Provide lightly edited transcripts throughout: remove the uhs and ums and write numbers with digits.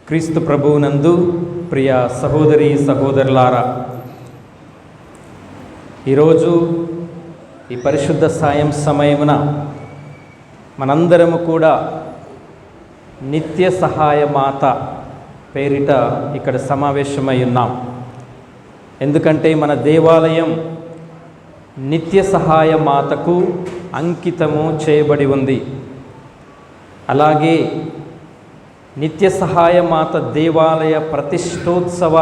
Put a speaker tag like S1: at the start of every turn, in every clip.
S1: క్రీస్తు ప్రభువునందు ప్రియ సహోదరి సహోదరులారా, ఈరోజు ఈ పరిశుద్ధ సాయం సమయమున మనందరము కూడా నిత్య సహాయ మాత పేరిట ఇక్కడ సమావేశమై ఉన్నాం. ఎందుకంటే మన దేవాలయం నిత్య సహాయ మాతకు అంకితము చేయబడి ఉంది. అలాగే నిత్య సహాయ మాత దేవాలయ ప్రతిష్టోత్సవ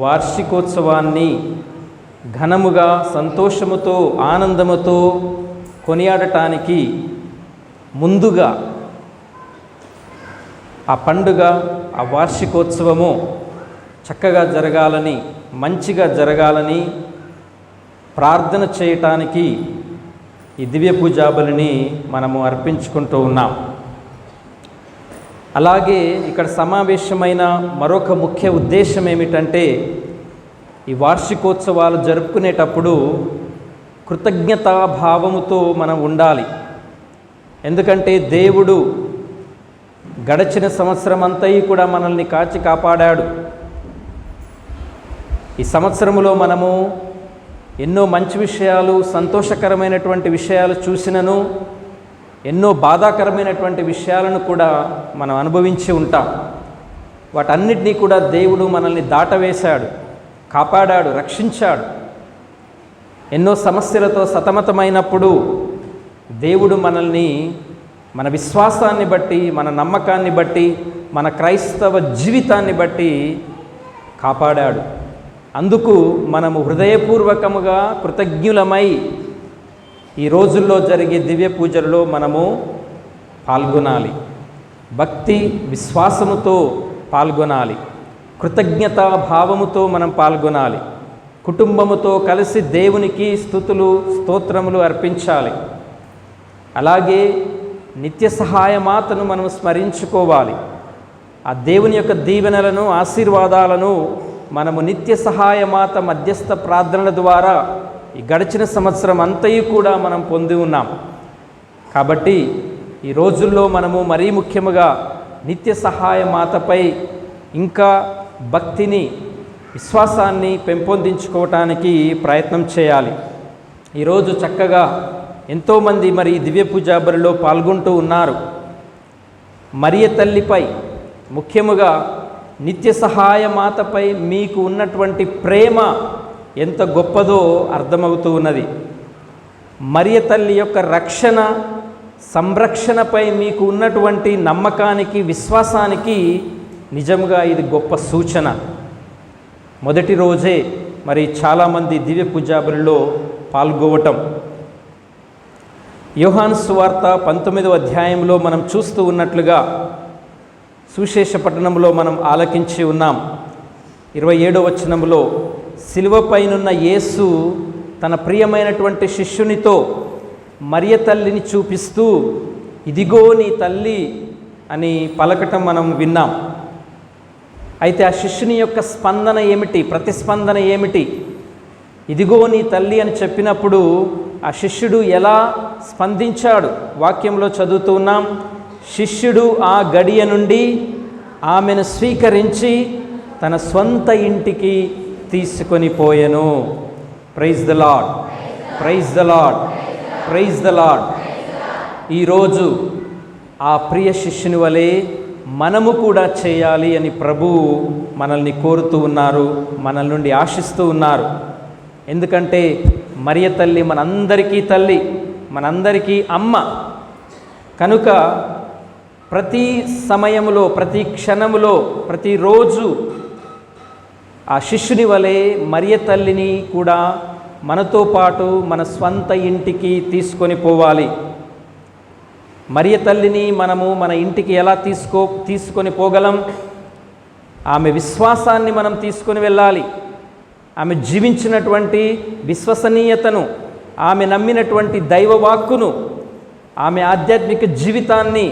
S1: వార్షికోత్సవాన్ని ఘనముగా సంతోషముతో ఆనందముతో కొనియాడటానికి ముందుగా ఆ పండుగ ఆ వార్షికోత్సవము చక్కగా జరగాలని, మంచిగా జరగాలని ప్రార్థన చేయటానికి ఈ దివ్య పూజా బలిని మనము అర్పించుకుంటూ ఉన్నాం. అలాగే ఇక్కడ సమావేశమైన మరొక ముఖ్య ఉద్దేశం ఏమిటంటే, ఈ వార్షికోత్సవాలు జరుపుకునేటప్పుడు కృతజ్ఞతాభావముతో మనం ఉండాలి. ఎందుకంటే దేవుడు గడచిన సంవత్సరం అంతా కూడా మనల్ని కాచి కాపాడాడు. ఈ సంవత్సరములో మనము ఎన్నో మంచి విషయాలు, సంతోషకరమైనటువంటి విషయాలు చూసినను ఎన్నో బాధాకరమైనటువంటి విషయాలను కూడా మనం అనుభవించి ఉంటాం. వాటన్నిటినీ కూడా దేవుడు మనల్ని దాటవేశాడు, కాపాడాడు, రక్షించాడు. ఎన్నో సమస్యలతో సతమతమైనప్పుడు దేవుడు మనల్ని మన విశ్వాసాన్ని బట్టి, మన నమ్మకాన్ని బట్టి, మన క్రైస్తవ జీవితాన్ని బట్టి కాపాడాడు. అందుకు మనము హృదయపూర్వకముగా కృతజ్ఞులమై ఈ రోజుల్లో జరిగే దివ్య పూజల్లో మనము పాల్గొనాలి. భక్తి విశ్వాసముతో పాల్గొనాలి. కృతజ్ఞతా భావముతో మనం పాల్గొనాలి. కుటుంబముతో కలిసి దేవునికి స్తుతులు స్తోత్రములు అర్పించాలి. అలాగే నిత్య సహాయమాతను మనం స్మరించుకోవాలి. ఆ దేవుని యొక్క దీవెనలను, ఆశీర్వాదాలను మనము నిత్య సహాయమాత మధ్యస్థ ప్రార్థనల ద్వారా ఈ గడిచిన సంవత్సరం అంతయు కూడా మనం పొంది ఉన్నాం. కాబట్టి ఈ రోజుల్లో మనము మరీ ముఖ్యముగా నిత్య సహాయ మాతపై ఇంకా భక్తిని, విశ్వాసాన్ని పెంపొందించుకోవటానికి ప్రయత్నం చేయాలి. ఈరోజు చక్కగా ఎంతోమంది మరి దివ్య పూజా బలిలో పాల్గొంటూ ఉన్నారు. మరియ తల్లిపై, ముఖ్యముగా నిత్య సహాయ మాతపై మీకు ఉన్నటువంటి ప్రేమ ఎంత గొప్పదో అర్థమవుతూ ఉన్నది. మరియ తల్లి యొక్క రక్షణ, సంరక్షణపై మీకు ఉన్నటువంటి నమ్మకానికి, విశ్వాసానికి నిజంగా ఇది గొప్ప సూచన. మొదటి రోజే మరి చాలామంది దివ్య పూజా బలిలో పాల్గొవటం. యోహాను సువార్త 19వ అధ్యాయంలో మనం చూస్తూ ఉన్నట్లుగా సువిశేష పట్టణంలో మనం ఆలకించి ఉన్నాం. 27వ వచనంలో శిలువపైనున్న యేసు తన ప్రియమైనటువంటి శిష్యునితో మరియ తల్లిని చూపిస్తూ, ఇదిగో నీ తల్లి అని పలకటం మనం విన్నాం. అయితే ఆ శిష్యుని యొక్క స్పందన ఏమిటి, ప్రతిస్పందన ఏమిటి? ఇదిగో నీ తల్లి అని చెప్పినప్పుడు ఆ శిష్యుడు ఎలా స్పందించాడు? వాక్యంలో చదువుతూ ఉన్నాం, శిష్యుడు ఆ గడియ నుండి ఆమెను స్వీకరించి తన స్వంత ఇంటికి తీసుకొని పోయెను. Praise the lord, praise the lord, praise the lord. ఈరోజు ఆ ప్రియ శిష్యుని వలె మనము కూడా చేయాలి అని ప్రభువు మనల్ని కోరుతూ ఉన్నారు, మనల్ నుండి ఆశిస్తూ ఉన్నారు. ఎందుకంటే మరియ తల్లి మనందరికీ తల్లి, మనందరికీ అమ్మ. కనుక ప్రతి సమయములో, ప్రతి క్షణములో, ప్రతిరోజు ఆ శిష్యుని వలె మరియ తల్లిని కూడా మనతో పాటు మన స్వంత ఇంటికి తీసుకొని పోవాలి. మరియ తల్లిని మనము మన ఇంటికి ఎలా తీసుకొని పోగలం? ఆమె విశ్వాసాన్ని మనం తీసుకొని వెళ్ళాలి. ఆమె జీవించినటువంటి విశ్వసనీయతను, ఆమె నమ్మినటువంటి దైవవాక్కును, ఆమె ఆధ్యాత్మిక జీవితాన్ని,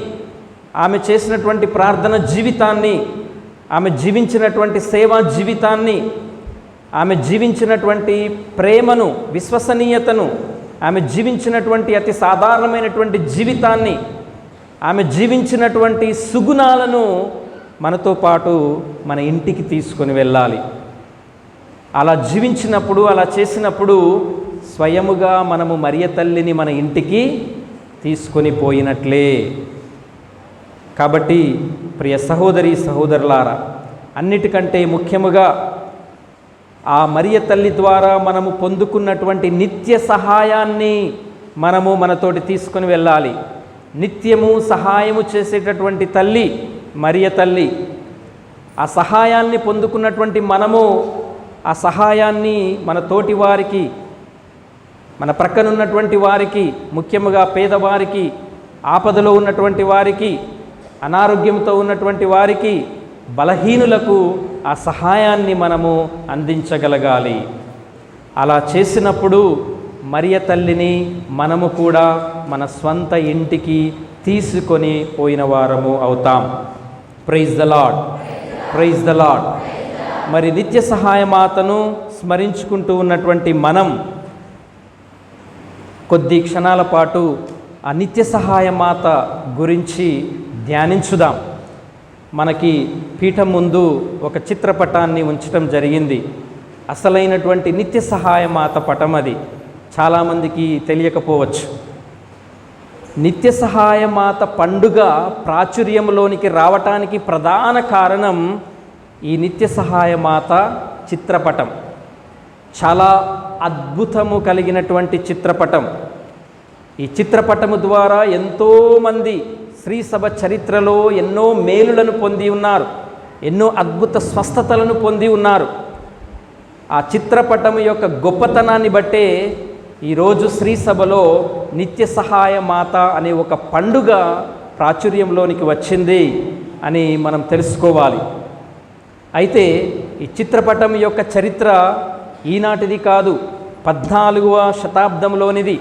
S1: ఆమె చేసినటువంటి ప్రార్థన జీవితాన్ని, ఆమె జీవించినటువంటి సేవా జీవితాన్ని, ఆమె జీవించినటువంటి ప్రేమను, విశ్వసనీయతను, ఆమె జీవించినటువంటి అతి సాధారణమైనటువంటి జీవితాన్ని, ఆమె జీవించినటువంటి సుగుణాలను మనతో పాటు మన ఇంటికి తీసుకొని వెళ్ళాలి. అలా జీవించినప్పుడు, అలా చేసినప్పుడు స్వయముగా మనము మరియ తల్లిని మన ఇంటికి తీసుకొని పోయినట్లే. కాబట్టి ప్రియ సహోదరి సహోదరులారా, అన్నిటికంటే ముఖ్యముగా ఆ మరియ తల్లి ద్వారా మనము పొందుకున్నటువంటి నిత్య సహాయాన్ని మనము మనతోటి తీసుకొని వెళ్ళాలి. నిత్యము సహాయము చేసేటటువంటి తల్లి మరియ తల్లి. ఆ సహాయాన్ని పొందుకున్నటువంటి మనము ఆ సహాయాన్ని మన తోటి వారికి, మన ప్రక్కనున్నటువంటి వారికి, ముఖ్యముగా పేదవారికి, ఆపదలో ఉన్నటువంటి వారికి, అనారోగ్యంతో ఉన్నటువంటి వారికి, బలహీనులకు ఆ సహాయాన్ని మనము అందించగలగాలి. అలా చేసినప్పుడు మరియ తల్లిని మనము కూడా మన స్వంత ఇంటికి తీసుకొని పోయిన వారము అవుతాం. Praise the lord, praise the lord. మరి నిత్య సహాయమాతను స్మరించుకుంటూ ఉన్నటువంటి మనం కొద్ది క్షణాల పాటు ఆ నిత్య సహాయమాత గురించి ధ్యానించుదాం. మనకి పీఠం ముందు ఒక చిత్రపటాన్ని ఉంచడం జరిగింది. అసలైనటువంటి నిత్య సహాయమాత పటం అది. చాలామందికి తెలియకపోవచ్చు. నిత్య సహాయమాత పండుగ ప్రాచుర్యంలోనికి రావటానికి ప్రధాన కారణం ఈ నిత్య సహాయమాత చిత్రపటం. చాలా అద్భుతము కలిగినటువంటి చిత్రపటం. ఈ చిత్రపటము ద్వారా ఎంతోమంది శ్రీ సభ చరిత్రలో ఎన్నో మేలులను పొంది ఉన్నారు, ఎన్నో అద్భుత స్వస్థతలను పొంది ఉన్నారు. ఆ చిత్రపటము యొక్క గొప్పతనాన్ని బట్టే ఈరోజు శ్రీ సభలో నిత్య సహాయ మాత అనే ఒక పండుగ ప్రాచుర్యంలోనికి వచ్చింది అని మనం తెలుసుకోవాలి. అయితే ఈ చిత్రపటం యొక్క చరిత్ర ఈనాటిది కాదు, 14వ శతాబ్దంలోనిది.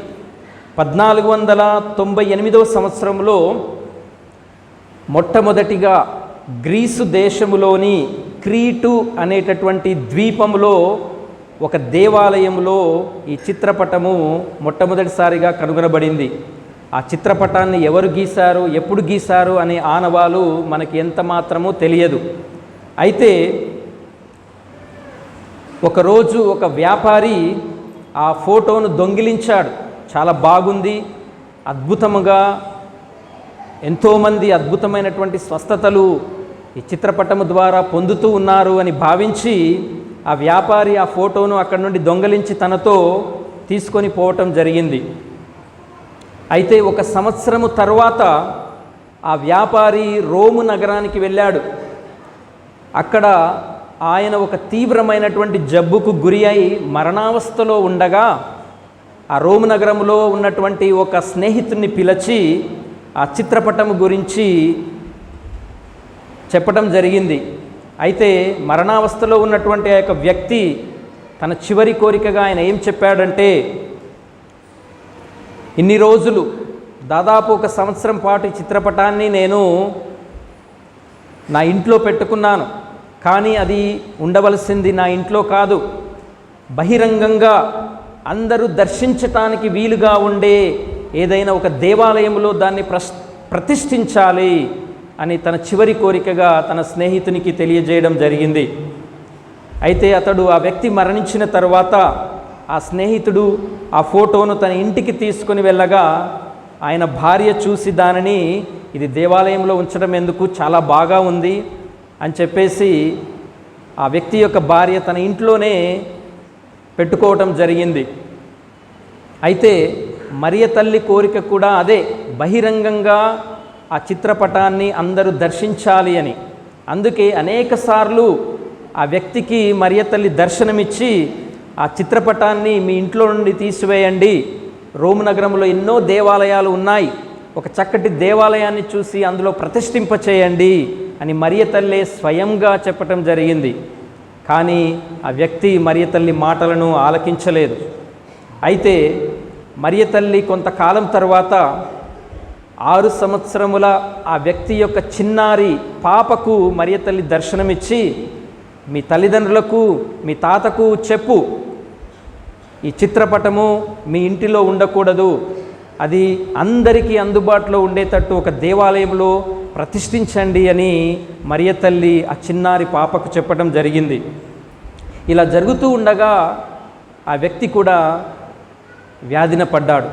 S1: 1498వ సంవత్సరంలో మొట్టమొదటిగా గ్రీసు దేశములోని క్రీటు అనేటటువంటి ద్వీపంలో ఒక దేవాలయంలో ఈ చిత్రపటము మొట్టమొదటిసారిగా కనుగొనబడింది. ఆ చిత్రపటాన్ని ఎవరు గీశారు, ఎప్పుడు గీశారు అనే ఆనవాలు మనకి ఎంత మాత్రమూ తెలియదు. అయితే ఒకరోజు ఒక వ్యాపారి ఆ ఫోటోను దొంగిలించాడు. చాలా బాగుంది, అద్భుతముగా ఎంతోమంది అద్భుతమైనటువంటి స్వస్థతలు ఈ చిత్రపటము ద్వారా పొందుతూ ఉన్నారు అని భావించి ఆ వ్యాపారి ఆ ఫోటోను అక్కడి నుండి దొంగలించి తనతో తీసుకొని పోవటం జరిగింది. అయితే ఒక సంవత్సరము తర్వాత ఆ వ్యాపారి రోము నగరానికి వెళ్ళాడు. అక్కడ ఆయన ఒక తీవ్రమైనటువంటి జబ్బుకు గురి అయి మరణావస్థలో ఉండగా ఆ రోము నగరంలో ఉన్నటువంటి ఒక స్నేహితుడిని పిలిచి ఆ చిత్రపటము గురించి చెప్పటం జరిగింది. అయితే మరణావస్థలో ఉన్నటువంటి ఆ యొక్క వ్యక్తి తన చివరి కోరికగా ఆయన ఏం చెప్పాడంటే, ఇన్ని రోజులు దాదాపు ఒక సంవత్సరం పాటు ఈ చిత్రపటాన్ని నేను నా ఇంట్లో పెట్టుకున్నాను, కానీ అది ఉండవలసింది నా ఇంట్లో కాదు, బహిరంగంగా అందరూ దర్శించటానికి వీలుగా ఉండే ఏదైనా ఒక దేవాలయంలో దాన్ని ప్రతిష్ఠించాలి అని తన చివరి కోరికగా తన స్నేహితునికి తెలియజేయడం జరిగింది. అయితే అతడు ఆ వ్యక్తి మరణించిన తర్వాత ఆ స్నేహితుడు ఆ ఫోటోను తన ఇంటికి తీసుకొని వెళ్ళగా ఆయన భార్య చూసి దానిని ఇది దేవాలయంలో ఉంచడం ఎందుకు, చాలా బాగా ఉంది అని చెప్పేసి ఆ వ్యక్తి యొక్క భార్య తన ఇంట్లోనే పెట్టుకోవటం జరిగింది. అయితే మరియ తల్లి కోరిక కూడా అదే, బహిరంగంగా ఆ చిత్రపటాన్ని అందరూ దర్శించాలి అని. అందుకే అనేకసార్లు ఆ వ్యక్తికి మరియ తల్లి దర్శనమిచ్చి ఆ చిత్రపటాన్ని మీ ఇంట్లో నుండి తీసివేయండి, రోము నగరంలో ఎన్నో దేవాలయాలు ఉన్నాయి, ఒక చక్కటి దేవాలయాన్ని చూసి అందులో ప్రతిష్ఠింపచేయండి అని మరియ తల్లి స్వయంగా చెప్పటం జరిగింది. కానీ ఆ వ్యక్తి మరియ తల్లి మాటలను ఆలకించలేదు. అయితే మరియ తల్లి కొంతకాలం తర్వాత 6 సంవత్సరముల ఆ వ్యక్తి యొక్క చిన్నారి పాపకు మరియ తల్లి దర్శనమిచ్చి, మీ తల్లిదండ్రులకు మీ తాతకు చెప్పు, ఈ చిత్రపటము మీ ఇంటిలో ఉండకూడదు, అది అందరికీ అందుబాటులో ఉండేటట్టు ఒక దేవాలయంలో ప్రతిష్ఠించండి అని మరియ తల్లి ఆ చిన్నారి పాపకు చెప్పడం జరిగింది. ఇలా జరుగుతూ ఉండగా ఆ వ్యక్తి కూడా వ్యాధిన పడ్డాడు,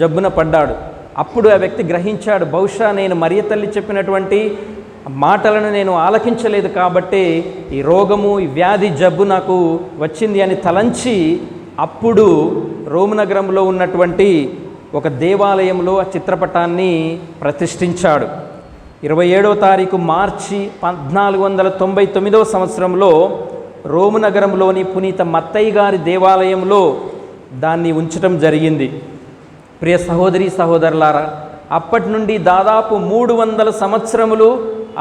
S1: జబ్బున పడ్డాడు. అప్పుడు ఆ వ్యక్తి గ్రహించాడు, బహుశా నేను మరియ తల్లి చెప్పినటువంటి మాటలను నేను ఆలకించలేదు కాబట్టి ఈ రోగము, ఈ వ్యాధి, జబ్బు నాకు వచ్చింది అని తలంచి అప్పుడు రోమ్ నగరంలో ఉన్నటువంటి ఒక దేవాలయంలో ఆ చిత్రపటాన్ని ప్రతిష్ఠించాడు. 27వ తారీఖు మార్చి 1499 సంవత్సరంలో రోము నగరంలోని పునీత మత్తయ్య గారి దేవాలయంలో దాన్ని ఉంచటం జరిగింది. ప్రియ సహోదరి సహోదరులారా, అప్పటి నుండి దాదాపు 300 సంవత్సరములు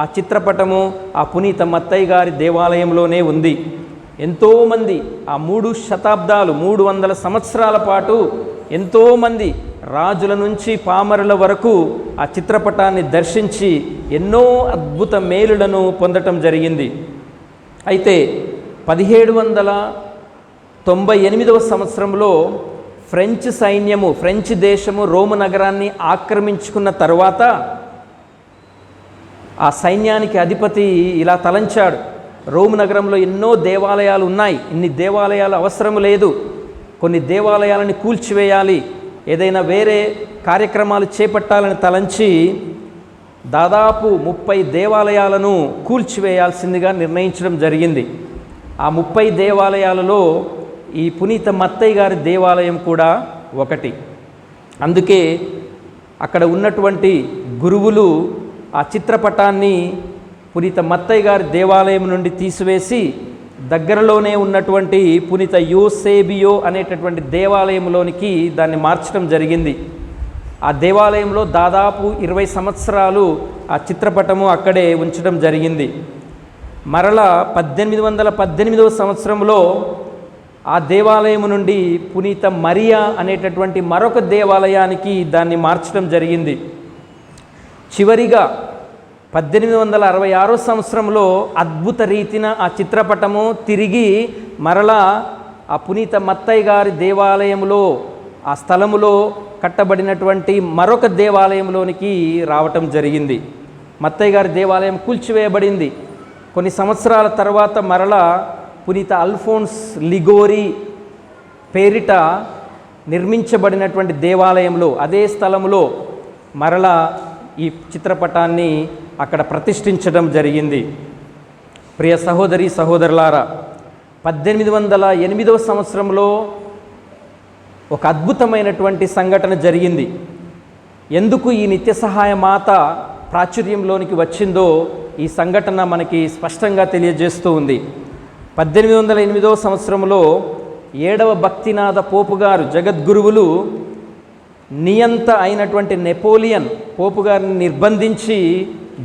S1: ఆ చిత్రపటము ఆ పునీత మత్తయ్య గారి దేవాలయంలోనే ఉంది. ఎంతోమంది ఆ 3 శతాబ్దాలు 300 సంవత్సరాల పాటు ఎంతోమంది రాజుల నుంచి పామరుల వరకు ఆ చిత్రపటాన్ని దర్శించి ఎన్నో అద్భుత మేలులను పొందటం జరిగింది. అయితే 1798 సంవత్సరంలో ఫ్రెంచ్ సైన్యము, ఫ్రెంచ్ దేశము రోము నగరాన్ని ఆక్రమించుకున్న తర్వాత ఆ సైన్యానికి అధిపతి ఇలా తలంచాడు, రోము నగరంలో ఎన్నో దేవాలయాలు ఉన్నాయి, ఇన్ని దేవాలయాలు అవసరం లేదు, కొన్ని దేవాలయాలని కూల్చివేయాలి, ఏదైనా వేరే కార్యక్రమాలు చేపట్టాలని తలంచి దాదాపు 30 దేవాలయాలను కూల్చివేయాల్సిందిగా నిర్ణయించడం జరిగింది. ఆ 30 దేవాలయాలలో ఈ పునీత మత్తయ్య గారి దేవాలయం కూడా ఒకటి. అందుకే అక్కడ ఉన్నటువంటి గురువులు ఆ చిత్రపటాన్ని పునీత మత్తయ్య గారి దేవాలయం నుండి తీసివేసి దగ్గరలోనే ఉన్నటువంటి పునీత యోసేబియో అనేటటువంటి దేవాలయంలోనికి దాన్ని మార్చడం జరిగింది. ఆ దేవాలయంలో దాదాపు 20 సంవత్సరాలు ఆ చిత్రపటము అక్కడే ఉంచడం జరిగింది. మరలా 1818 సంవత్సరంలో ఆ దేవాలయం నుండి పునీత మరియా అనేటటువంటి మరొక దేవాలయానికి దాన్ని మార్చడం జరిగింది. చివరిగా 1866 సంవత్సరంలో అద్భుత రీతిన ఆ చిత్రపటము తిరిగి మరలా ఆ పునీత మత్తయ్య గారి దేవాలయంలో ఆ స్థలములో కట్టబడినటువంటి మరొక దేవాలయంలోనికి రావటం జరిగింది. మత్తయ్య గారి దేవాలయం కూల్చివేయబడింది. కొన్ని సంవత్సరాల తర్వాత మరలా పునీత అల్ఫోన్స్ లిగోరి పేరిట నిర్మించబడినటువంటి దేవాలయంలో అదే స్థలంలో మరలా ఈ చిత్రపటాన్ని అక్కడ ప్రతిష్ఠించడం జరిగింది. ప్రియ సహోదరి సహోదరులారా, 1808 సంవత్సరంలో ఒక అద్భుతమైనటువంటి సంఘటన జరిగింది. ఎందుకు ఈ నిత్య సహాయ మాత ప్రాచుర్యంలోనికి వచ్చిందో ఈ సంఘటన మనకి స్పష్టంగా తెలియజేస్తూ ఉంది. 1808 సంవత్సరంలో 7వ భక్తినాథ పోపు గారు, జగద్గురువులు నియంత అయినటువంటి నెపోలియన్ పోపు గారిని నిర్బంధించి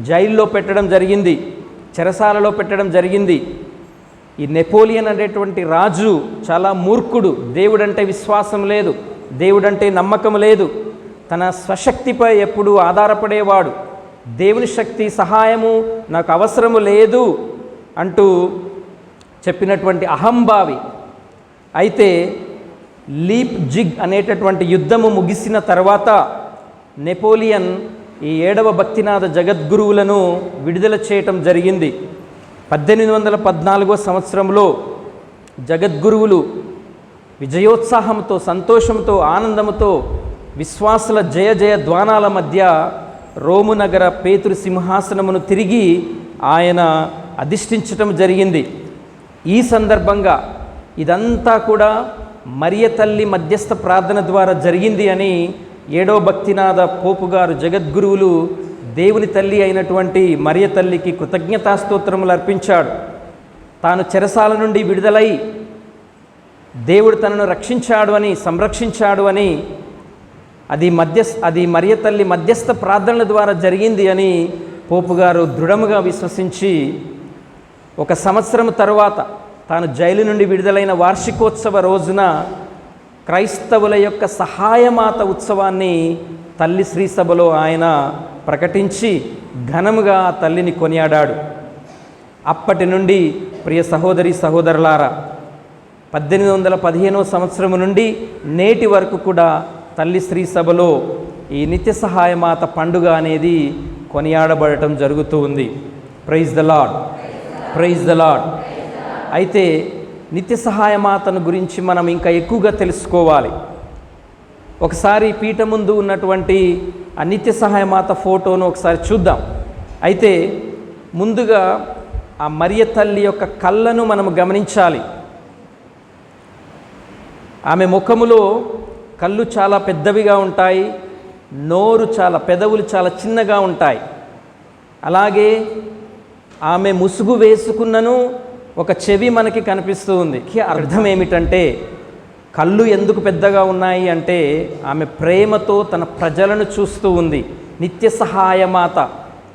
S1: జైల్లో పెట్టడం జరిగింది, చెరసాలలో పెట్టడం జరిగింది. ఈ నెపోలియన్ అనేటువంటి రాజు చాలా మూర్ఖుడు, దేవుడంటే విశ్వాసం లేదు, దేవుడంటే నమ్మకం లేదు, తన స్వశక్తిపై ఎప్పుడూ ఆధారపడేవాడు, దేవుని శక్తి సహాయము నాకు అవసరము లేదు అంటూ చెప్పినటువంటి అహంభావి. అయితే లీప్ జిగ్ అనేటటువంటి యుద్ధము ముగిసిన తర్వాత నెపోలియన్ ఈ 7వ భక్తినాథ జగద్గురువులను విడుదల చేయటం జరిగింది. 1814 సంవత్సరంలో జగద్గురువులు విజయోత్సాహంతో, సంతోషంతో, ఆనందంతో, విశ్వాసుల జయ జయ ధ్వానాల మధ్య రోము నగర పేతురు సింహాసనమును తిరిగి ఆయన అధిష్ఠించటం జరిగింది. ఈ సందర్భంగా ఇదంతా కూడా మరియ తల్లి మధ్యస్థ ప్రార్థన ద్వారా జరిగింది అని 7వ భక్తినాథ పోపు గారు, జగద్గురువులు దేవుని తల్లి అయినటువంటి మరియ తల్లికి కృతజ్ఞతాస్తోత్రములు అర్పించాడు. తాను చెరసాల నుండి విడుదలై దేవుడు తనను రక్షించాడు అని, సంరక్షించాడు అని, అది మరియ తల్లి మధ్యస్థ ప్రార్థనల ద్వారా జరిగింది అని పోపు గారు దృఢముగా విశ్వసించి 1 సంవత్సరం తరువాత తాను జైలు నుండి విడుదలైన వార్షికోత్సవ రోజున క్రైస్తవుల యొక్క సహాయమాత ఉత్సవాన్ని తల్లి శ్రీసభలో ఆయన ప్రకటించి ఘనముగా ఆ తల్లిని కొనియాడాడు. అప్పటి నుండి ప్రియ సహోదరి సహోదరులారా, 1815 సంవత్సరం నుండి నేటి వరకు కూడా తల్లి శ్రీసభలో ఈ నిత్య సహాయమాత పండుగ అనేది కొనియాడబడటం జరుగుతూ ఉంది. Praise the lord, praise the lord. అయితే నిత్య సహాయమాతను గురించి మనం ఇంకా ఎక్కువగా తెలుసుకోవాలి. ఒకసారి పీఠ ముందు ఉన్నటువంటి ఆ నిత్య సహాయమాత ఫోటోను ఒకసారి చూద్దాం. అయితే ముందుగా ఆ మరియ తల్లి యొక్క కళ్ళను మనము గమనించాలి. ఆమె ముఖములో కళ్ళు చాలా పెద్దవిగా ఉంటాయి, నోరు చాలా, పెదవులు చాలా చిన్నగా ఉంటాయి. అలాగే ఆమె ముసుగు వేసుకున్నను ఒక చెవి మనకి కనిపిస్తూ ఉంది. అర్థం ఏమిటంటే, కళ్ళు ఎందుకు పెద్దగా ఉన్నాయి అంటే ఆమె ప్రేమతో తన ప్రజలను చూస్తూ ఉంది. నిత్య సహాయమాత,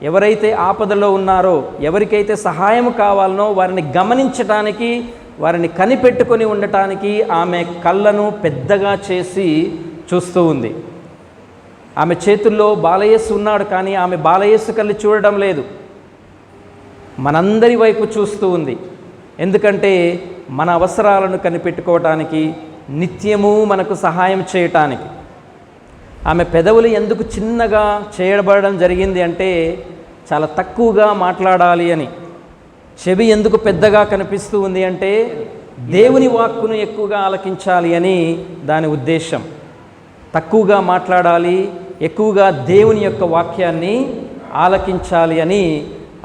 S1: ఎవరైతే ఆపదలో ఉన్నారో, ఎవరికైతే సహాయం కావాలనో వారిని గమనించటానికి, వారిని కనిపెట్టుకొని ఉండటానికి ఆమె కళ్ళను పెద్దగా చేసి చూస్తూ ఉంది. ఆమె చేతుల్లో బాలయేసు ఉన్నాడు, కానీ ఆమె బాలయేసు కళ్ళు చూడడం లేదు, మనందరి వైపు చూస్తూ ఉంది. ఎందుకంటే మన అవసరాలను కనిపెట్టుకోవటానికి, నిత్యము మనకు సహాయం చేయటానికి. ఆమె పెదవులు ఎందుకు చిన్నగా చేయబడడం జరిగింది అంటే చాలా తక్కువగా మాట్లాడాలి అని. చెవి ఎందుకు పెద్దగా కనిపిస్తూ ఉంది అంటే దేవుని వాక్కును ఎక్కువగా ఆలకించాలి అని దాని ఉద్దేశం. తక్కువగా మాట్లాడాలి, ఎక్కువగా దేవుని యొక్క వాక్యాన్ని ఆలకించాలి అని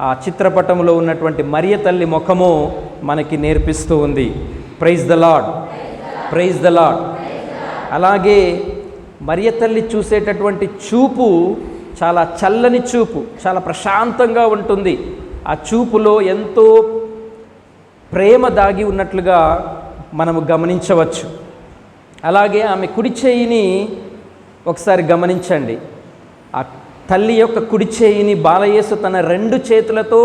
S1: ఆ చిత్రపటంలో ఉన్నటువంటి మరియ తల్లి ముఖము మనకి నేర్పిస్తూ ఉంది. Praise the lord, praise the lord. అలాగే మరియ తల్లి చూసేటటువంటి చూపు చాలా చల్లని చూపు, చాలా ప్రశాంతంగా ఉంటుంది. ఆ చూపులో ఎంతో ప్రేమ దాగి ఉన్నట్లుగా మనము గమనించవచ్చు. అలాగే ఆమె కుడి చేయిని ఒకసారి గమనించండి. ఆ తల్లి యొక్క కుడి చేయిని బాలయేసు తన 2 చేతులతో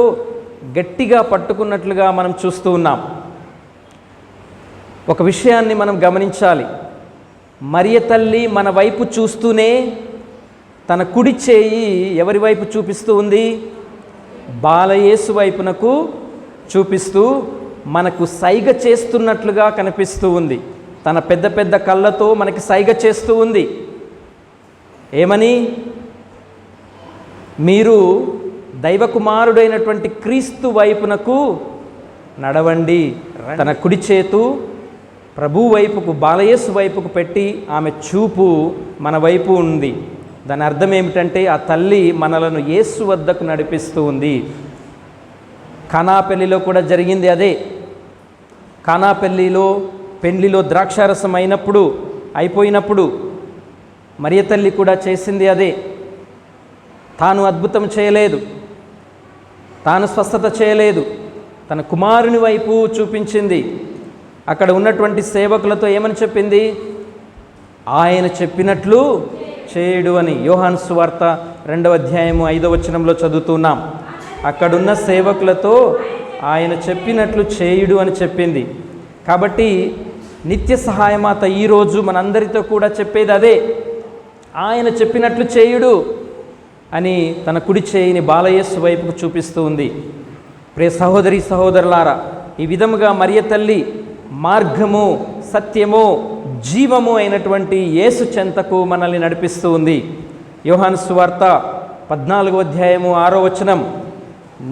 S1: గట్టిగా పట్టుకున్నట్లుగా మనం చూస్తూ ఉన్నాం. ఒక విషయాన్ని మనం గమనించాలి. మరియ తల్లి మన వైపు చూస్తూనే తన కుడి చేయి ఎవరి వైపు చూపిస్తూ ఉంది? బాలయేసు వైపునకు చూపిస్తూ మనకు సైగ చేస్తున్నట్లుగా కనిపిస్తూ ఉంది. తన పెద్ద పెద్ద కళ్ళతో మనకి సైగ చేస్తూ ఉంది. ఏమని? మీరు దైవకుమారుడైనటువంటి క్రీస్తు వైపునకు నడవండి. తన కుడి చేతు ప్రభు వైపుకు, బాలయేసు వైపుకు పెట్టి ఆమె చూపు మన వైపు ఉంది. దాని అర్థం ఏమిటంటే ఆ తల్లి మనలను యేసు వద్దకు నడిపిస్తూ ఉంది. కానా పెళ్లిలో కూడా జరిగింది అదే. కానా పెళ్లిలో ద్రాక్షారసం అయిపోయినప్పుడు మరియ తల్లి కూడా చేసింది అదే. తాను అద్భుతం చేయలేదు, తాను స్వస్థత చేయలేదు, తన కుమారుని వైపు చూపించింది. అక్కడ ఉన్నటువంటి సేవకులతో ఏమని చెప్పింది? ఆయన చెప్పినట్లు చేయుడు అని. యోహాను సువార్త 2వ అధ్యాయము 5వ వచనంలో చదువుతున్నాం. అక్కడున్న సేవకులతో ఆయన చెప్పినట్లు చేయుడు అని చెప్పింది. కాబట్టి నిత్య సహాయమాత ఈరోజు మనందరితో కూడా చెప్పేది అదే. ఆయన చెప్పినట్లు చేయుడు అని తన కుడి చేయిని బాలయేసు వైపుకు చూపిస్తూ ఉంది. ప్రియ సహోదరి సహోదరులారా, ఈ విధముగా మరియ తల్లి మార్గము, సత్యము, జీవము అయినటువంటి యేసు చెంతకు మనల్ని నడిపిస్తూ ఉంది. యోహాను సువార్త 14వ అధ్యాయము 6వ వచనం,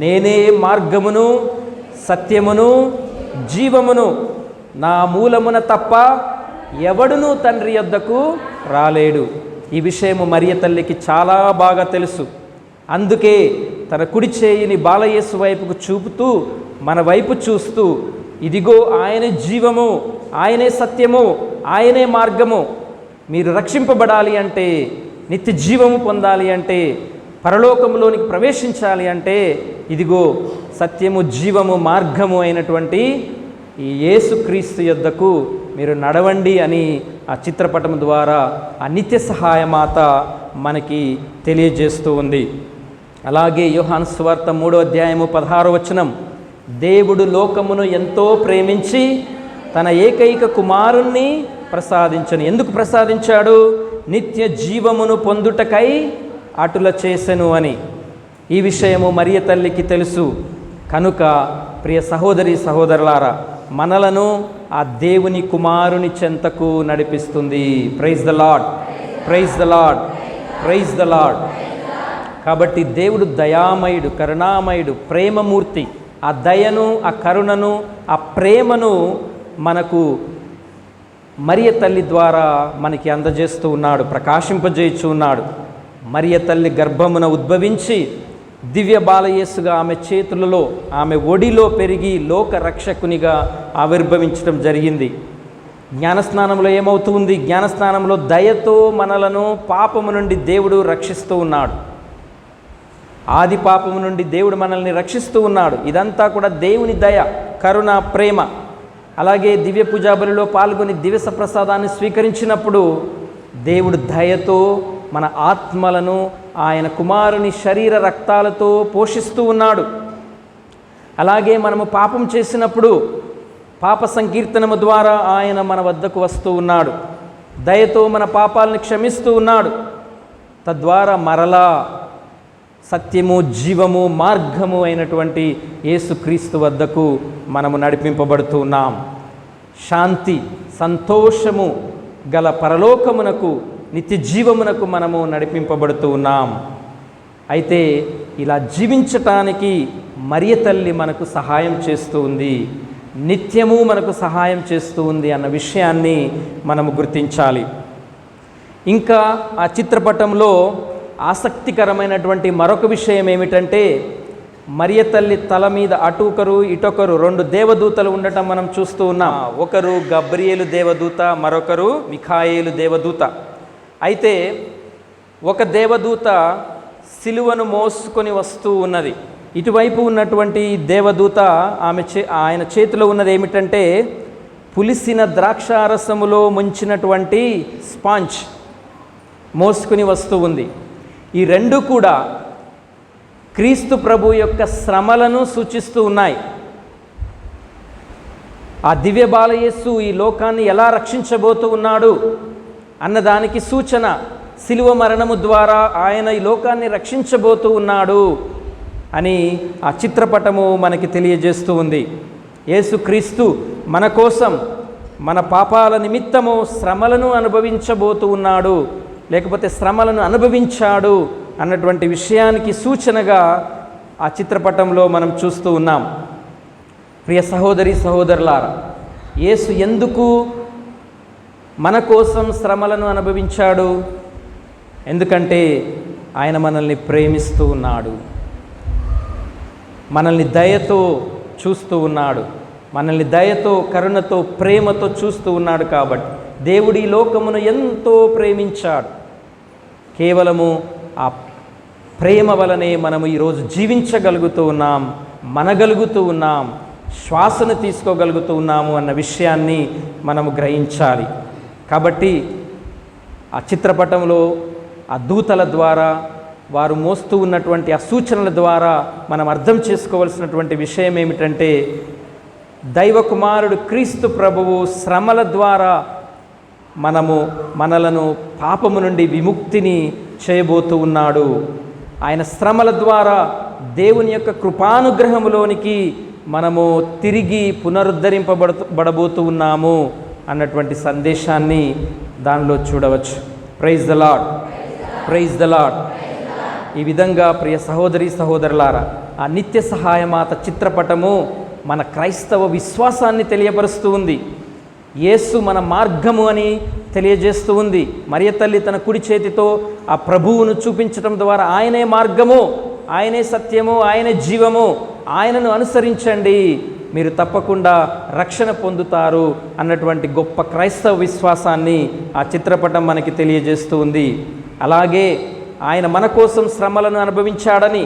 S1: నేనే మార్గమును, సత్యమును, జీవమును, నా మూలమున తప్ప ఎవడునూ తండ్రి యొద్దకు రాలేడు. ఈ విషయము మరియ తల్లికి చాలా బాగా తెలుసు. అందుకే తన కుడి చేయిని బాలయేసు వైపుకు చూపుతూ, మన వైపు చూస్తూ, ఇదిగో ఆయనే జీవము, ఆయనే సత్యము, ఆయనే మార్గము. మీరు రక్షింపబడాలి అంటే, నిత్య జీవము పొందాలి అంటే, పరలోకంలోనికి ప్రవేశించాలి అంటే, ఇదిగో సత్యము, జీవము, మార్గము అయినటువంటి ఈ యేసుక్రీస్తు యొద్దకు మీరు నడవండి అని ఆ చిత్రపటం ద్వారా ఆ నిత్య సహాయమాత మనకి తెలియజేస్తూ ఉంది. అలాగే యోహాను సువార్త 3వ అధ్యాయము 16వ వచనం, దేవుడు లోకమును ఎంతో ప్రేమించి తన ఏకైక కుమారుణ్ణి ప్రసాదించను. ఎందుకు ప్రసాదించాడు? నిత్య జీవమును పొందుటకై అటుల చేసెను అని. ఈ విషయము మరియ తల్లికి తెలుసు. కనుక ప్రియ సహోదరి సహోదరులారా, మనలను ఆ దేవుని కుమారుని చెంతకు నడిపిస్తుంది. Praise the lord, praise the lord, praise the lord. కాబట్టి దేవుడు దయామయుడు, కరుణామయుడు, ప్రేమమూర్తి. ఆ దయను, ఆ కరుణను, ఆ ప్రేమను మనకు మరియ తల్లి ద్వారా మనకి అందజేస్తూ ఉన్నాడు, ప్రకాశింపజేయచ్చు ఉన్నాడు. మరియ తల్లి గర్భమున ఉద్భవించి దివ్య బాలయేసుగా ఆమె చేతులలో, ఆమె ఒడిలో పెరిగి లోక రక్షకునిగా ఆవిర్భవించడం జరిగింది. జ్ఞానస్నానంలో ఏమవుతుంది? జ్ఞానస్నానంలో దయతో మనలను పాపము నుండి దేవుడు రక్షిస్తూ ఉన్నాడు. ఆది పాపము నుండి దేవుడు మనల్ని రక్షిస్తూ ఉన్నాడు. ఇదంతా కూడా దేవుని దయ, కరుణ, ప్రేమ. అలాగే దివ్య పూజా బలిలో పాల్గొని దివ్య ప్రసాదాన్ని స్వీకరించినప్పుడు దేవుడు దయతో మన ఆత్మలను ఆయన కుమారుని శరీర రక్తాలతో పోషిస్తూ ఉన్నాడు. అలాగే మనము పాపం చేసినప్పుడు పాప సంకీర్తనము ద్వారా ఆయన మన వద్దకు వస్తూ ఉన్నాడు. దయతో మన పాపాలను క్షమిస్తూ ఉన్నాడు. తద్వారా మరలా సత్యము, జీవము, మార్గము అయినటువంటి యేసుక్రీస్తు వద్దకు మనము నడిపింపబడుతూ ఉన్నాం. శాంతి, సంతోషము గల పరలోకమునకు, నిత్య జీవమునకు మనము నడిపింపబడుతూ ఉన్నాం. అయితే ఇలా జీవించటానికి మరియ తల్లి మనకు సహాయం చేస్తూ ఉంది, నిత్యము మనకు సహాయం చేస్తూ ఉంది అన్న విషయాన్ని మనము గుర్తించాలి. ఇంకా ఆ చిత్రపటంలో ఆసక్తికరమైనటువంటి మరొక విషయం ఏమిటంటే, మరియ తల్లి తల మీద అటొకరు ఇటొకరు 2 దేవదూతలు ఉండటం మనం చూస్తూ ఉన్నాం. ఒకరు గబ్రియేలు దేవదూత, మరొకరు మిఖాయేలు దేవదూత. అయితే ఒక దేవదూత సిలువను మోసుకొని వస్తూ ఉన్నది. ఇటువైపు ఉన్నటువంటి దేవదూత ఆయన చేతిలో ఉన్నది ఏమిటంటే పులిసిన ద్రాక్షారసములో ముంచినటువంటి స్పాంజ్ మోసుకుని వస్తూ ఉంది. ఈ రెండు కూడా క్రీస్తు ప్రభు యొక్క శ్రమలను సూచిస్తూ ఉన్నాయి. ఆ దివ్య బాలయేసు ఈ లోకాన్ని ఎలా రక్షించబోతూ ఉన్నాడు అన్నదానికి సూచన శిలువ మరణము ద్వారా ఆయన ఈ లోకాన్ని రక్షించబోతూ ఉన్నాడు అని ఆ చిత్రపటము మనకి తెలియజేస్తూ ఉంది. యేసుక్రీస్తు మన కోసం, మన పాపాల నిమిత్తము శ్రమలను అనుభవించబోతూ ఉన్నాడు, లేకపోతే శ్రమలను అనుభవించాడు అన్నటువంటి విషయానికి సూచనగా ఆ చిత్రపటంలో మనం చూస్తూ ఉన్నాం. ప్రియ సహోదరి సహోదరులారా, యేసు ఎందుకు మన కోసం శ్రమలను అనుభవించాడు? ఎందుకంటే ఆయన మనల్ని ప్రేమిస్తూ ఉన్నాడు, మనల్ని దయతో చూస్తూ ఉన్నాడు, మనల్ని దయతో, కరుణతో, ప్రేమతో చూస్తూ ఉన్నాడు. కాబట్టి దేవుడు ఈ లోకమును ఎంతో ప్రేమించాడు. కేవలము ఆ ప్రేమ వలనే మనము ఈరోజు జీవించగలుగుతూ ఉన్నాం, మనగలుగుతూ ఉన్నాం, శ్వాసను తీసుకోగలుగుతూ ఉన్నాము అన్న విషయాన్ని మనము గ్రహించాలి. కాబట్టి ఆ చిత్రపటంలో ఆ దూతల ద్వారా, వారు మోస్తూ ఉన్నటువంటి ఆ సూచనల ద్వారా మనం అర్థం చేసుకోవలసినటువంటి విషయం ఏమిటంటే, దైవ కుమారుడు క్రీస్తు ప్రభువు శ్రమల ద్వారా మనలను పాపము నుండి విముక్తిని చేయబోతూ ఉన్నాడు. ఆయన శ్రమల ద్వారా దేవుని యొక్క కృపానుగ్రహములోనికి మనము తిరిగి పునరుద్ధరింపబడబోతూ ఉన్నాము అన్నటువంటి సందేశాన్ని దానిలో చూడవచ్చు. Praise the lord, praise the lord. ఈ విధంగా ప్రియ సహోదరి సహోదరులారా, ఆ నిత్య సహాయమాత చిత్రపటము మన క్రైస్తవ విశ్వాసాన్ని తెలియపరుస్తూ ఉంది. యేసు మన మార్గము అని తెలియజేస్తూ ఉంది. మరియ తల్లి తన కుడి చేతితో ఆ ప్రభువును చూపించడం ద్వారా ఆయనే మార్గము, ఆయనే సత్యము, ఆయనే జీవము, ఆయనను అనుసరించండి, మీరు తప్పకుండా రక్షణ పొందుతారు అన్నటువంటి గొప్ప క్రైస్తవ విశ్వాసాన్ని ఆ చిత్రపటం మనకి తెలియజేస్తూ ఉంది. అలాగే ఆయన మన కోసం శ్రమలను అనుభవించాడని,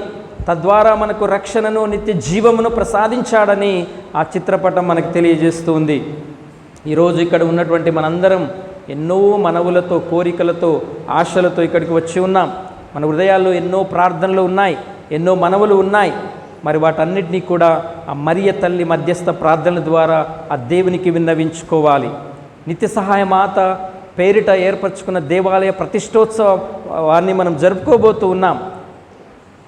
S1: తద్వారా మనకు రక్షణను, నిత్య జీవమును ప్రసాదించాడని ఆ చిత్రపటం మనకు తెలియజేస్తూ ఉంది. ఈరోజు ఇక్కడ ఉన్నటువంటి మనందరం ఎన్నో మనవులతో, కోరికలతో, ఆశలతో ఇక్కడికి వచ్చి ఉన్నాం. మన హృదయాల్లో ఎన్నో ప్రార్థనలు ఉన్నాయి, ఎన్నో మనవులు ఉన్నాయి. మరి వాటన్నిటినీ కూడా ఆ మరియ తల్లి మధ్యస్థ ప్రార్థనల ద్వారా ఆ దేవునికి విన్నవించుకోవాలి. నిత్య సహాయ మాత పేరిట ఏర్పరచుకున్న దేవాలయ ప్రతిష్టోత్సవాన్ని మనం జరుపుకోబోతూ ఉన్నాం.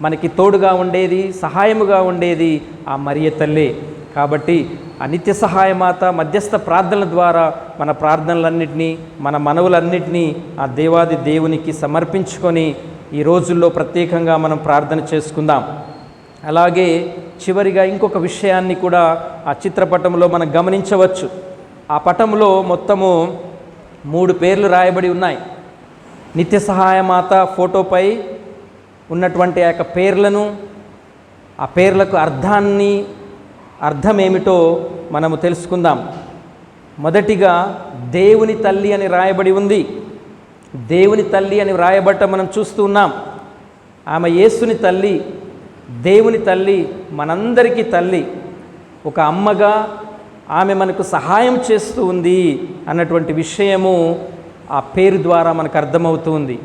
S1: మనకి తోడుగా ఉండేది, సహాయముగా ఉండేది ఆ మరియ తల్లి. కాబట్టి ఆ నిత్య సహాయమాత మధ్యస్థ ప్రార్థనల ద్వారా మన ప్రార్థనలన్నింటినీ, మన మనవులన్నింటినీ ఆ దేవాది దేవునికి సమర్పించుకొని ఈ రోజుల్లో ప్రత్యేకంగా మనం ప్రార్థన చేసుకుందాం. అలాగే చివరిగా ఇంకొక విషయాన్ని కూడా ఆ చిత్రపటంలో మనం గమనించవచ్చు. ఆ పటంలో మొత్తము 3 పేర్లు రాయబడి ఉన్నాయి. నిత్య సహాయమాత ఫోటోపై ఉన్నటువంటి ఆ యొక్క పేర్లను, ఆ పేర్లకు అర్థమేమిటో మనము తెలుసుకుందాం. మొదటిగా దేవుని తల్లి అని రాయబడి ఉంది. దేవుని తల్లి అని వ్రాయబడటం మనం చూస్తూ ఉన్నాం. ఆమె యేసుని తల్లి, దేవుని తల్లి, మనందరికీ తల్లి. ఒక అమ్మగా ఆమె మనకు సహాయం చేస్తూ ఉంది అన్నటువంటి విషయము ఆ పేరు ద్వారా మనకు అర్థమవుతుంది.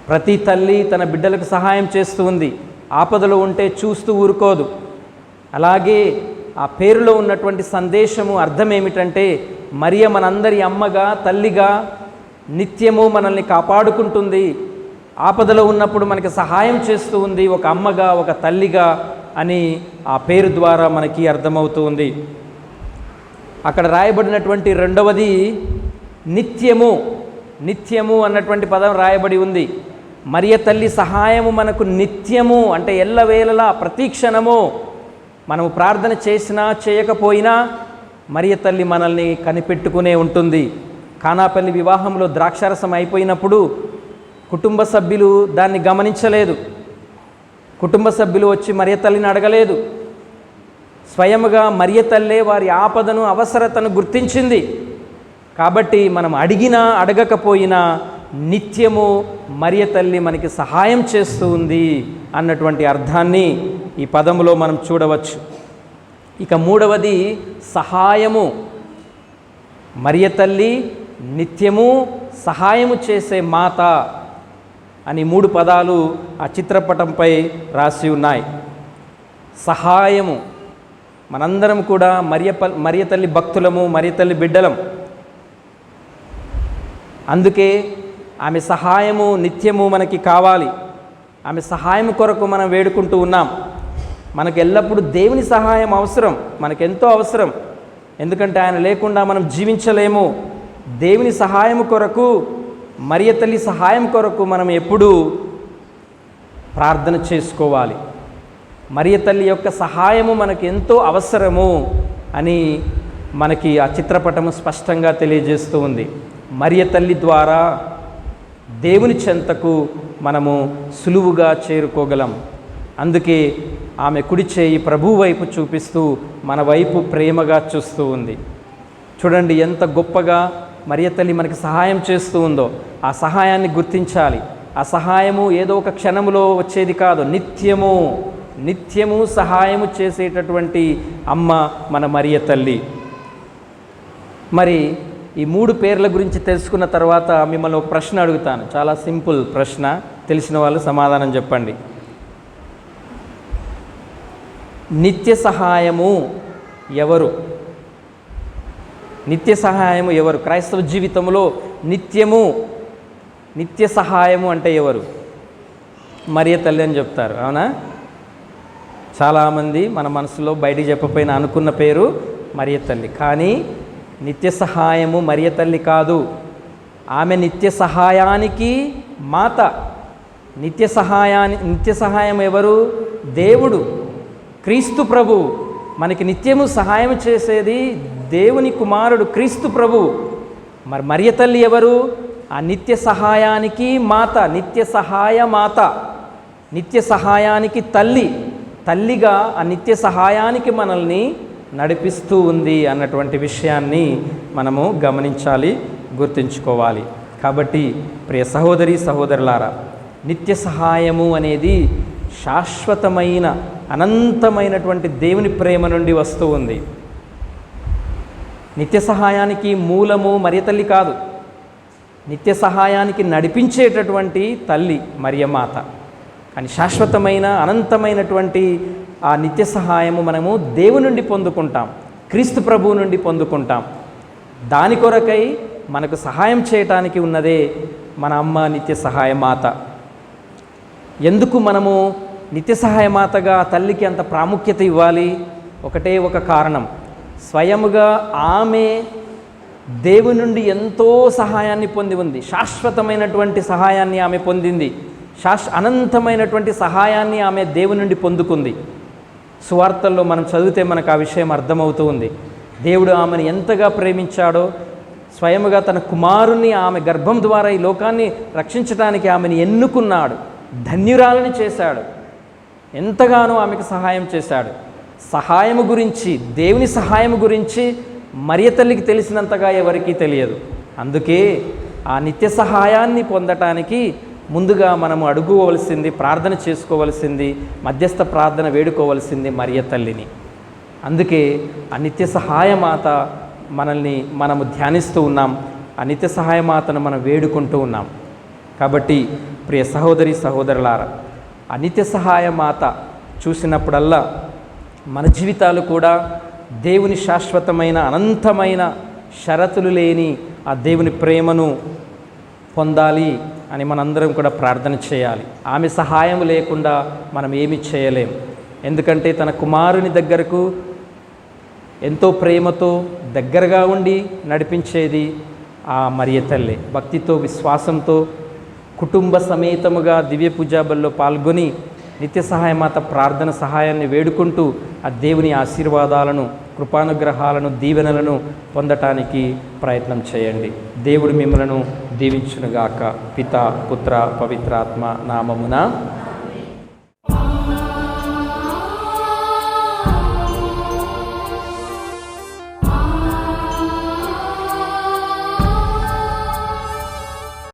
S1: ప్రతి తల్లి తన బిడ్డలకు సహాయం చేస్తూ ఉంది. ఆపదలో ఉంటే చూస్తూ ఊరుకోదు. అలాగే ఆ పేరులో ఉన్నటువంటి సందేశము అర్థం ఏమిటంటే, మరియ మనందరి అమ్మగా, తల్లిగా నిత్యము మనల్ని కాపాడుకుంటుంది. ఆపదలో ఉన్నప్పుడు మనకి సహాయం చేస్తూ ఉంది, ఒక అమ్మగా, ఒక తల్లిగా అని ఆ పేరు ద్వారా మనకి అర్థమవుతూ ఉంది. అక్కడ రాయబడినటువంటి రెండవది నిత్యము. నిత్యము అన్నటువంటి పదం రాయబడి ఉంది. మరియ తల్లి సహాయము మనకు నిత్యము అంటే ఎల్లవేళలా, ప్రతిక్షణము మనము ప్రార్థన చేసినా చేయకపోయినా మరియ తల్లి మనల్ని కనిపెట్టుకునే ఉంటుంది. కానాపల్లి వివాహంలో ద్రాక్షారసం అయిపోయినప్పుడు కుటుంబ సభ్యులు దాన్ని గమనించలేదు. కుటుంబ సభ్యులు వచ్చి మరియ తల్లిని అడగలేదు. స్వయముగా మరియ తల్లే వారి ఆపదను, అవసరతను గుర్తించింది. కాబట్టి మనం అడిగినా అడగకపోయినా నిత్యము మరియ తల్లి మనకి సహాయం చేస్తూ ఉంది అన్నటువంటి అర్థాన్ని ఈ పదములో మనం చూడవచ్చు. ఇక మూడవది సహాయము. మరియ తల్లి నిత్యము సహాయము చేసే మాత అని 3 పదాలు ఆ చిత్రపటంపై రాసి ఉన్నాయి. సహాయము. మనందరం కూడా మరియ తల్లి భక్తులము, మరియ తల్లి బిడ్డలం. అందుకే ఆమె సహాయము నిత్యము మనకి కావాలి. ఆమె సహాయం కొరకు మనం వేడుకుంటూ ఉన్నాం. మనకు ఎల్లప్పుడూ దేవుని సహాయం అవసరం, మనకెంతో అవసరం. ఎందుకంటే ఆయన లేకుండా మనం జీవించలేము. దేవుని సహాయం కొరకు, మరియ తల్లి సహాయం కొరకు మనం ఎప్పుడూ ప్రార్థన చేసుకోవాలి. మరియ తల్లి యొక్క సహాయము మనకు ఎంతో అవసరము అని మనకి ఆ చిత్రపటము స్పష్టంగా తెలియజేస్తూ ఉంది. మరియ తల్లి ద్వారా దేవుని చెంతకు మనము సులువుగా చేరుకోగలం. అందుకే ఆమె కుడి చేయి ప్రభు వైపు చూపిస్తూ మన వైపు ప్రేమగా చూస్తూ ఉంది. చూడండి ఎంత గొప్పగా మరియ తల్లి మనకి సహాయం చేస్తూ ఉందో. ఆ సహాయాన్ని గుర్తించాలి. ఆ సహాయము ఏదో ఒక క్షణములో వచ్చేది కాదు, నిత్యము నిత్యము సహాయము చేసేటటువంటి అమ్మ మన మరియ తల్లి. మరి ఈ 3 పేర్ల గురించి తెలుసుకున్న తర్వాత మిమ్మల్ని ఒక ప్రశ్న అడుగుతాను. చాలా సింపుల్ ప్రశ్న, తెలిసిన వాళ్ళు సమాధానం చెప్పండి. నిత్య సహాయము ఎవరు? నిత్య సహాయము ఎవరు? క్రైస్తవ జీవితంలో నిత్య సహాయము అంటే ఎవరు? మరియ తల్లి అని చెప్తారు, అవునా? చాలామంది మన మనసులో బయటికి చెప్పపోయినా అనుకున్న పేరు మరియ తల్లి. కానీ నిత్య సహాయము మరియ తల్లి కాదు, ఆమె నిత్య సహాయానికి మాత. నిత్య సహాయం ఎవరు? దేవుడు, క్రీస్తు ప్రభు. మనకి నిత్యము సహాయం చేసేది దేవుని కుమారుడు క్రీస్తు ప్రభు. మరి మరియ తల్లి ఎవరు? ఆ నిత్య సహాయానికి మాత, నిత్య సహాయ మాత, నిత్య సహాయానికి తల్లి. తల్లిగా ఆ నిత్య సహాయానికి మనల్ని నడిపిస్తూ ఉంది అన్నటువంటి విషయాన్ని మనము గమనించాలి, గుర్తుంచుకోవాలి. కాబట్టి ప్రియ సహోదరి సహోదరులారా, నిత్య సహాయము అనేది శాశ్వతమైన అనంతమైనటువంటి దేవుని ప్రేమ నుండి వస్తూ ఉంది. నిత్య సహాయానికి మూలము మరియ తల్లి కాదు, నిత్య సహాయానికి నడిపించేటటువంటి తల్లి మరియమాత. కానీ శాశ్వతమైన అనంతమైనటువంటి ఆ నిత్య సహాయము మనము దేవుని నుండి పొందుకుంటాం, క్రీస్తు ప్రభువు నుండి పొందుకుంటాం. దాని కొరకై మనకు సహాయం చేయటానికి ఉన్నదే మన అమ్మ నిత్య సహాయమాత. ఎందుకు మనము నిత్య సహాయమాతగా తల్లికి అంత ప్రాముఖ్యత ఇవ్వాలి? ఒకటే ఒక కారణం, స్వయముగా ఆమె దేవుని నుండి ఎంతో సహాయాన్ని పొంది ఉంది, శాశ్వతమైనటువంటి సహాయాన్ని ఆమె పొందింది. అనంతమైనటువంటి సహాయాన్ని ఆమె దేవుని నుండి పొందుకుంది. సువార్తల్లో మనం చదివితే మనకు ఆ విషయం అర్థమవుతూ ఉంది. దేవుడు ఆమెను ఎంతగా ప్రేమించాడో, స్వయముగా తన కుమారుణ్ణి ఆమె గర్భం ద్వారా ఈ లోకాన్ని రక్షించడానికి ఆమెను ఎన్నుకున్నాడు, ధన్యురాలని చేశాడు, ఎంతగానో ఆమెకు సహాయం చేశాడు. సహాయము గురించి, దేవుని సహాయము గురించి మరియ తల్లికి తెలిసినంతగా ఎవరికీ తెలియదు. అందుకే ఆ నిత్య సహాయాన్ని పొందటానికి ముందుగా మనము అడుగుకోవలసింది, ప్రార్థన చేసుకోవలసింది, మధ్యస్థ ప్రార్థన వేడుకోవలసింది మరియ తల్లిని. అందుకే ఆ నిత్య సహాయమాత మనము ధ్యానిస్తూ ఉన్నాం, ఆ నిత్య సహాయమాతను మనం వేడుకుంటూ ఉన్నాం. కాబట్టి ప్రియ సహోదరి సహోదరులారా, ఆ నిత్య సహాయమాత చూసినప్పుడల్లా మన జీవితాలు కూడా దేవుని శాశ్వతమైన అనంతమైన షరతులు లేని ఆ దేవుని ప్రేమను పొందాలి అని మనందరం కూడా ప్రార్థన చేయాలి. ఆమె సహాయం లేకుండా మనం ఏమీ చేయలేం. ఎందుకంటే తన కుమారుని దగ్గరకు ఎంతో ప్రేమతో దగ్గరగా ఉండి నడిపించేది ఆ మరియ తల్లి. భక్తితో, విశ్వాసంతో, కుటుంబ సమేతముగా దివ్య పూజాబల్లో పాల్గొని నిత్య సహాయమాత ప్రార్థన సహాయాన్ని వేడుకుంటూ ఆ దేవుని ఆశీర్వాదాలను, కృపానుగ్రహాలను, దీవెనలను పొందటానికి ప్రయత్నం చేయండి. దేవుడు మిమ్మలను దీవించునుగాక. పితా, పుత్ర, పవిత్రాత్మ నామమున.